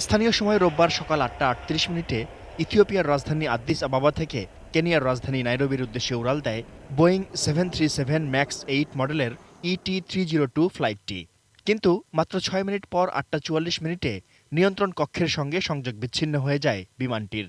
স্থানীয় সময় রোববার সকাল ৮টা ৩৮ মিনিটে ইথিওপিয়ার রাজধানী আদ্দিস আবাবা থেকে কেনিয়ার রাজধানী নাইরোবির উদ্দেশ্যে উড়াল দেয় বোয়িং 737 ম্যাক্স 8 মডেলের ET-302 ফ্লাইটটি। কিন্তু মাত্র ৬ মিনিট পর ৮টা ৪৪ মিনিটে নিয়ন্ত্রণ কক্ষের সঙ্গে সংযোগ বিচ্ছিন্ন হয়ে যায় বিমানটির।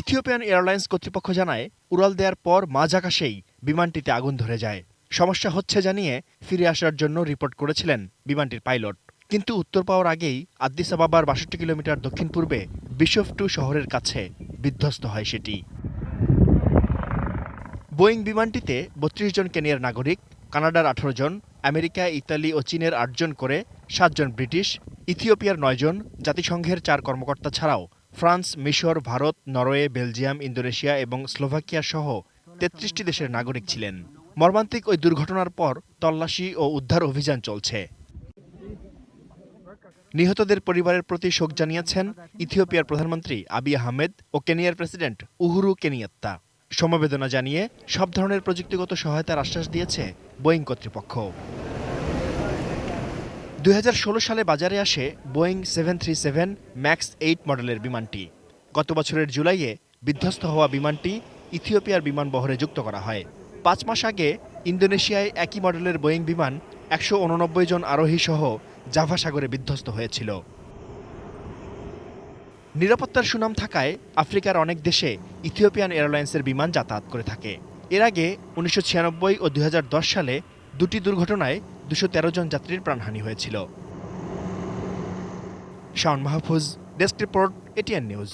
ইথিওপিয়ান এয়ারলাইন্স কর্তৃপক্ষ জানায়, উড়াল দেওয়ার পর মাঝ আকাশেই বিমানটিতে আগুন ধরে যায়। সমস্যা হচ্ছে জানিয়ে ফিরে আসার জন্য রিপোর্ট করেছিলেন বিমানটির পাইলট। কিন্তু উত্তর পাওয়ার আগেই আদ্দিস আবাবার ৬২ কিলোমিটার দক্ষিণ পূর্বে বিশফটু শহরের কাছে বিধ্বস্ত হয় সেটি। বোয়িং বিমানটিতে ৩২ জন কেনিয়ার নাগরিক, কানাডার ১৮ জন, আমেরিকা, ইতালি ও চীনের ৮ জন করে ৭ জন ব্রিটিশ, ইথিওপিয়ার ৯ জন, জাতিসংঘের ৪ কর্মকর্তা ছাড়াও ফ্রান্স, মিশর, ভারত, নরওয়ে, বেলজিয়াম, ইন্দোনেশিয়া এবং স্লোভাকিয়া সহ ৩৩টি দেশের নাগরিক ছিলেন। মর্মান্তিক ওই দুর্ঘটনার পর তল্লাশি ও উদ্ধার অভিযান চলছে। নিহতদের পরিবারের প্রতি শোক জানিয়েছেন ইথিওপিয়ার প্রধানমন্ত্রী আবিই আহমেদ ও কেনিয়ার প্রেসিডেন্ট উহুরু কেনিয়াত্তা। সমবেদনা জানিয়ে সব ধরনের প্রযুক্তিগত সহায়তার আশ্বাস দিয়েছে বোয়িং কর্তৃপক্ষ। ২০১৬ সালে বাজারে আসে বোয়িং 737 ম্যাক্স 8 মডেলের বিমানটি। গত বছরের জুলাইয়ে বিধ্বস্ত হওয়া বিমানটি ইথিওপিয়ার বিমানবহরে যুক্ত করা হয়। ৫ মাস আগে ইন্দোনেশিয়ায় একই মডেলের বোয়িং বিমান ১৮৯ জন আরোহী সহ জাভা সাগরে বিধ্বস্ত হয়েছিল। নিরাপত্তার সুনাম থাকায় আফ্রিকার অনেক দেশে ইথিওপিয়ান এয়ারলাইন্সের বিমান যাতায়াত করে থাকে। এর আগে ১৯৯৬ ও ২০১০ সালে দুটি দুর্ঘটনায় ২১৩ জন যাত্রীর প্রাণহানি হয়েছিল। Shaon Mahfuz, desk report, ATN news.